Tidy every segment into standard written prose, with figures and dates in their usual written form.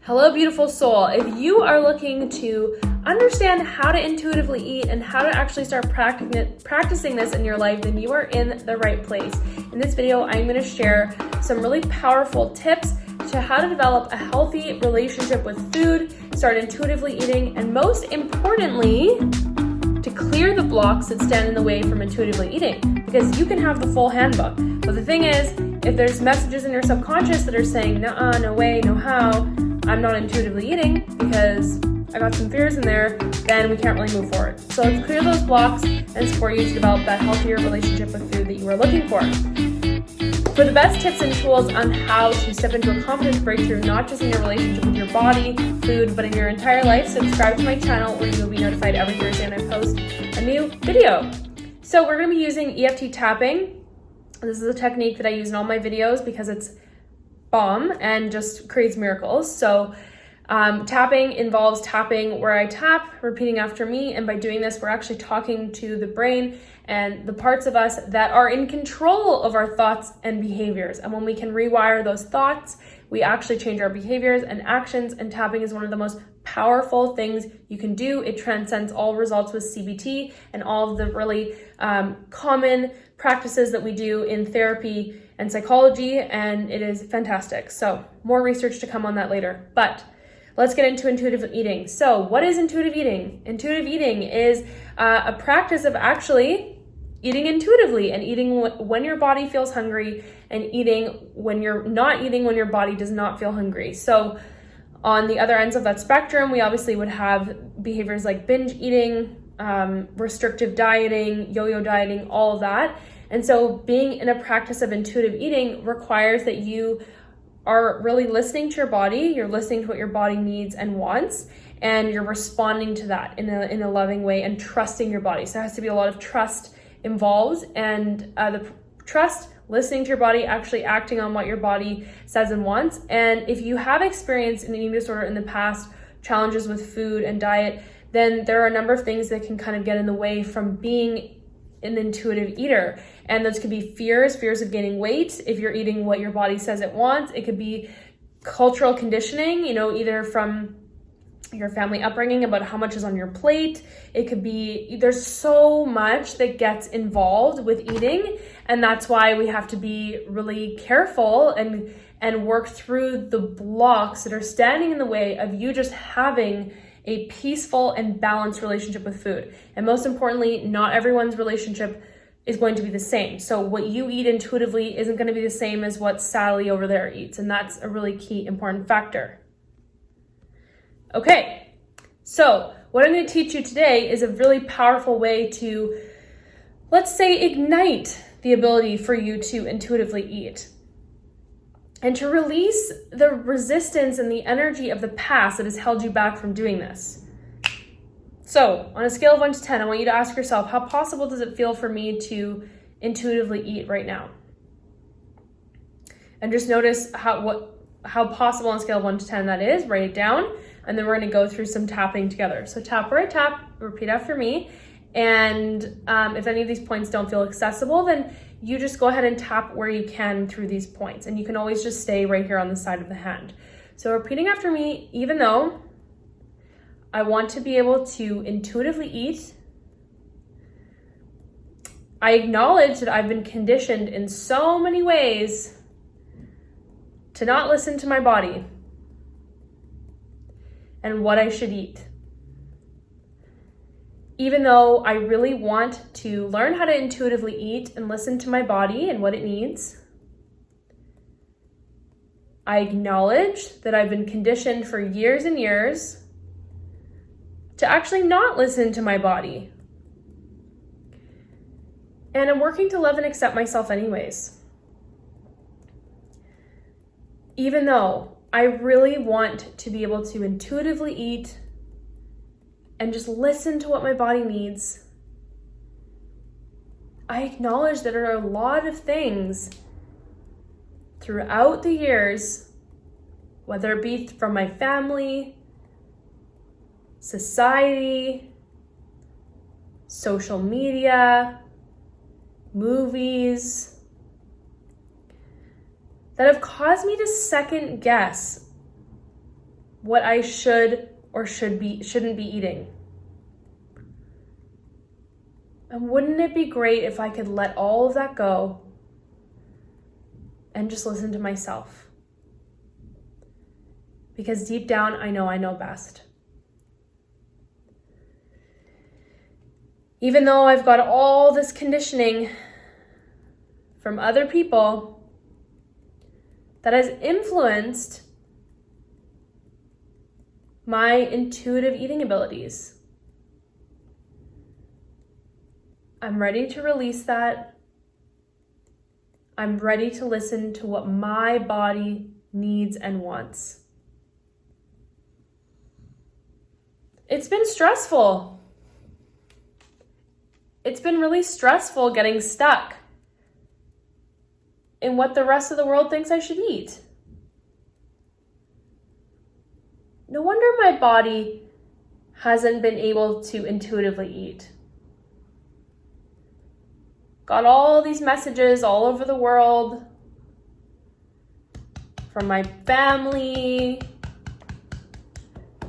Hello, beautiful soul. If you are looking to understand how to intuitively eat and how to actually start practicing this in your life, then you are in the right place. In this video, I'm going to share some really powerful tips to how to develop a healthy relationship with food, start intuitively eating, and most importantly, to clear the blocks that stand in the way from intuitively eating, because you can have the full handbook. But the thing is, if there's messages in your subconscious that are saying, nuh-uh, no way, no how, I'm not intuitively eating because I got some fears in there, then we can't really move forward. So let's clear those blocks and support you to develop that healthier relationship with food that you are looking for. For the best tips and tools on how to step into a confidence breakthrough, not just in your relationship with your body, food, but in your entire life, subscribe to my channel where you will be notified every Thursday when I post a new video. So we're going to be using EFT Tapping. This is a technique that I use in all my videos because it's bomb and just creates miracles. So tapping involves tapping where I tap, repeating after me, and by doing this, we're actually talking to the brain and the parts of us that are in control of our thoughts and behaviors. And when we can rewire those thoughts, we actually change our behaviors and actions, and tapping is one of the most powerful things you can do. It transcends all results with CBT and all of the really common practices that we do in therapy and psychology, and it is fantastic. So more research to come on that later, but let's get into intuitive eating. So what is intuitive eating? Intuitive eating is a practice of actually eating intuitively and eating when your body feels hungry and eating when you're not eating when your body does not feel hungry. So on the other ends of that spectrum, we obviously would have behaviors like binge eating, restrictive dieting, yo-yo dieting, all of that. And so being in a practice of intuitive eating requires that you are really listening to your body, you're listening to what your body needs and wants, and you're responding to that in a loving way and trusting your body. So there has to be a lot of trust involved, and the trust, listening to your body, actually acting on what your body says and wants. And if you have experienced an eating disorder in the past, challenges with food and diet, then there are a number of things that can kind of get in the way from being an intuitive eater. And those could be fears of gaining weight if you're eating what your body says it wants. It could be cultural conditioning, either from your family upbringing about how much is on your plate. It could be, there's so much that gets involved with eating, and that's why we have to be really careful and work through the blocks that are standing in the way of you just having a peaceful and balanced relationship with food. And most importantly, not everyone's relationship is going to be the same. So what you eat intuitively isn't going to be the same as what Sally over there eats. And that's a really key important factor. Okay, so what I'm going to teach you today is a really powerful way to, let's say, ignite the ability for you to intuitively eat and to release the resistance and the energy of the past that has held you back from doing this. So on a scale of 1 to 10, I want you to ask yourself, how possible does it feel for me to intuitively eat right now? And just notice how possible on a scale of 1 to 10 that is. Write it down, and then we're going to go through some tapping together. So tap where I tap, repeat after me. And if any of these points don't feel accessible, then you just go ahead and tap where you can through these points. And you can always just stay right here on the side of the hand. So repeating after me, even though I want to be able to intuitively eat, I acknowledge that I've been conditioned in so many ways to not listen to my body and what I should eat. Even though I really want to learn how to intuitively eat and listen to my body and what it needs, I acknowledge that I've been conditioned for years and years to actually not listen to my body. And I'm working to love and accept myself anyways. Even though I really want to be able to intuitively eat and just listen to what my body needs, I acknowledge that there are a lot of things throughout the years, whether it be from my family, society, social media, movies, that have caused me to second guess what I should or shouldn't be eating. And wouldn't it be great if I could let all of that go and just listen to myself? Because deep down, I know best. Even though I've got all this conditioning from other people that has influenced my intuitive eating abilities, I'm ready to release that. I'm ready to listen to what my body needs and wants. It's been stressful. It's been really stressful getting stuck in what the rest of the world thinks I should eat. No wonder my body hasn't been able to intuitively eat. Got all these messages all over the world from my family,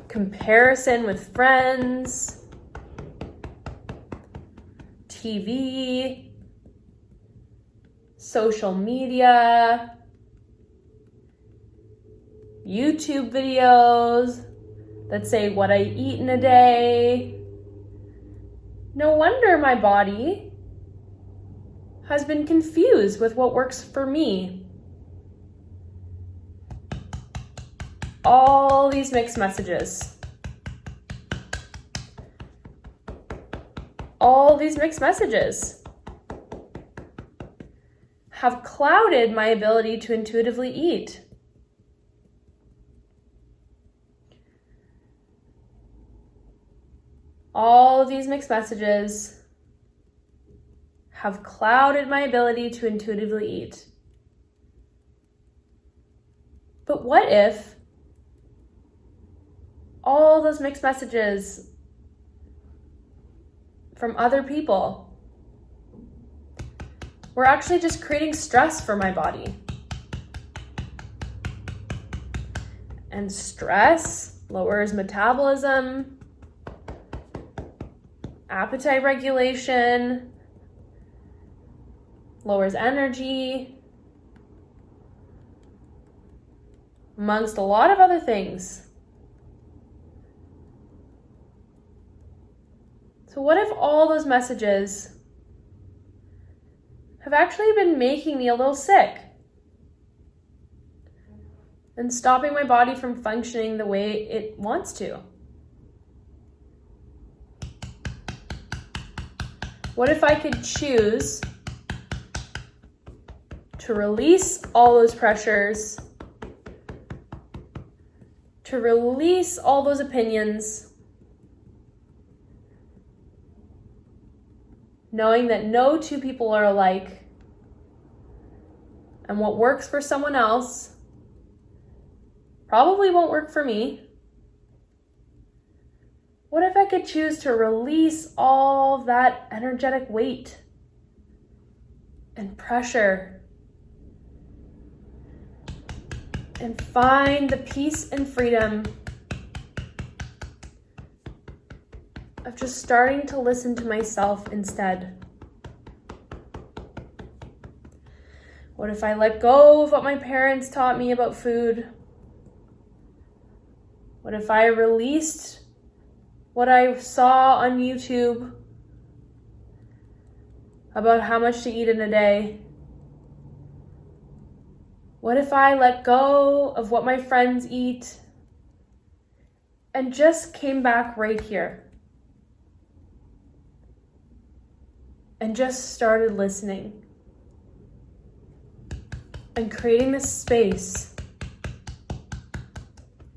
comparison with friends, TV, social media, YouTube videos that say what I eat in a day. No wonder my body has been confused with what works for me. All these mixed messages. All these mixed messages have clouded my ability to intuitively eat. All of these mixed messages have clouded my ability to intuitively eat. But what if all those mixed messages from other people were actually just creating stress for my body? And stress lowers metabolism, appetite regulation, lowers energy, amongst a lot of other things. So what if all those messages have actually been making me a little sick and stopping my body from functioning the way it wants to? What if I could choose to release all those pressures, to release all those opinions, knowing that no two people are alike, and what works for someone else probably won't work for me? What if I could choose to release all that energetic weight and pressure and find the peace and freedom of just starting to listen to myself instead? What if I let go of what my parents taught me about food? What if I released what I saw on YouTube about how much to eat in a day? What if I let go of what my friends eat and just came back right here and just started listening and creating this space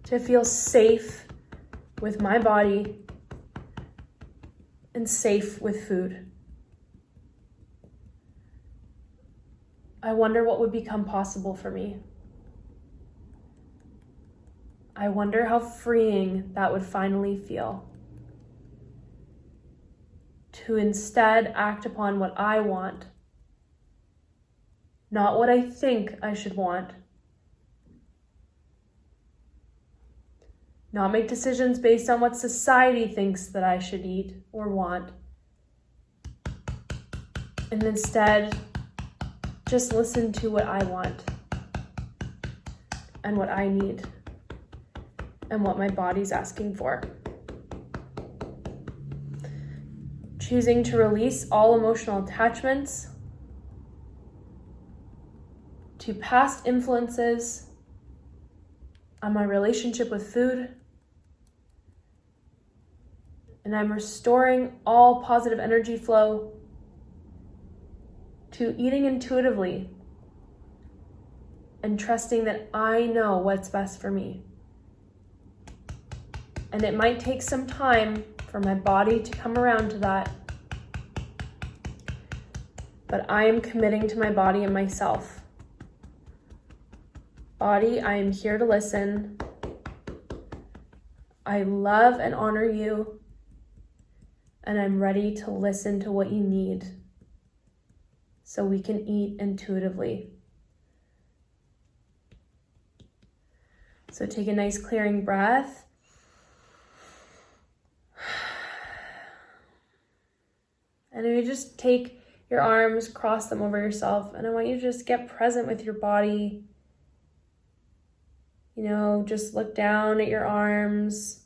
to feel safe with my body and safe with food? I wonder what would become possible for me. I wonder how freeing that would finally feel. To instead act upon what I want, not what I think I should want. not make decisions based on what society thinks that I should eat or want, and instead just listen to what I want and what I need and what my body's asking for. Choosing to release all emotional attachments to past influences on my relationship with food. And I'm restoring all positive energy flow to eating intuitively and trusting that I know what's best for me. And it might take some time for my body to come around to that, but I am committing to my body and myself. Body, I am here to listen. I love and honor you, and I'm ready to listen to what you need so we can eat intuitively. So take a nice clearing breath. And then you just take your arms, cross them over yourself, and I want you to just get present with your body. You know, just look down at your arms.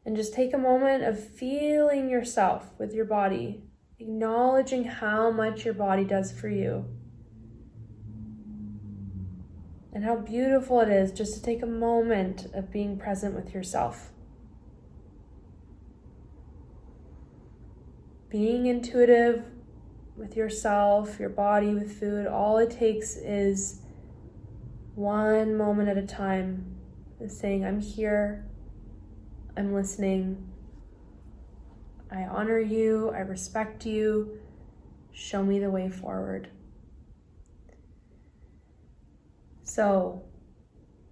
And just take a moment of feeling yourself with your body, acknowledging how much your body does for you. And how beautiful it is just to take a moment of being present with yourself. Being intuitive with yourself, your body, with food, all it takes is one moment at a time. Is saying, I'm here, I'm listening, I honor you, I respect you, show me the way forward. So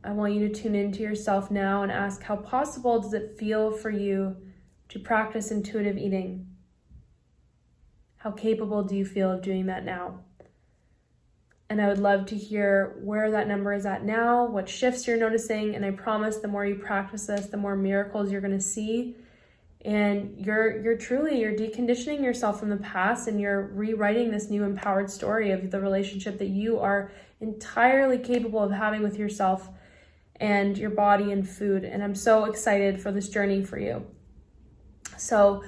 I want you to tune into yourself now and ask, how possible does it feel for you to practice intuitive eating? How capable do you feel of doing that now? And I would love to hear where that number is at now, what shifts you're noticing, and I promise the more you practice this, the more miracles you're going to see. And you're deconditioning yourself from the past, and you're rewriting this new empowered story of the relationship that you are entirely capable of having with yourself and your body and food. And I'm so excited for this journey for you. So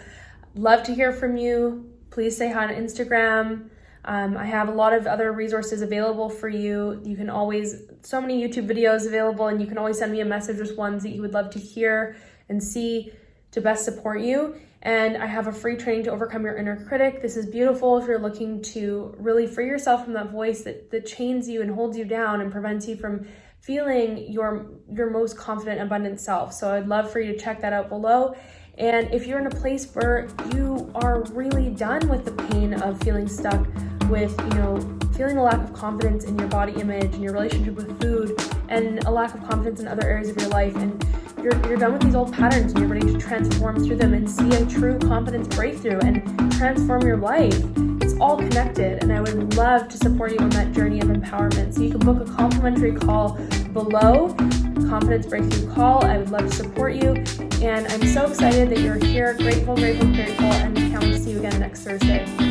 love to hear from you. Please say hi on Instagram. I have a lot of other resources available for you. You can always, so many YouTube videos available, and you can always send me a message with ones that you would love to hear and see to best support you. And I have a free training to overcome your inner critic. This is beautiful if you're looking to really free yourself from that voice that chains you and holds you down and prevents you from feeling your most confident, abundant self. So I'd love for you to check that out below. And if you're in a place where you are really done with the pain of feeling stuck with, feeling a lack of confidence in your body image and your relationship with food and a lack of confidence in other areas of your life, and you're done with these old patterns and you're ready to transform through them and see a true confidence breakthrough and transform your life, it's all connected. And I would love to support you on that journey of empowerment. So you can book a complimentary call below, Confidence Breakthrough Call. I would love to support you. And I'm so excited that you're here. Grateful, and can't wait to see you again next Thursday.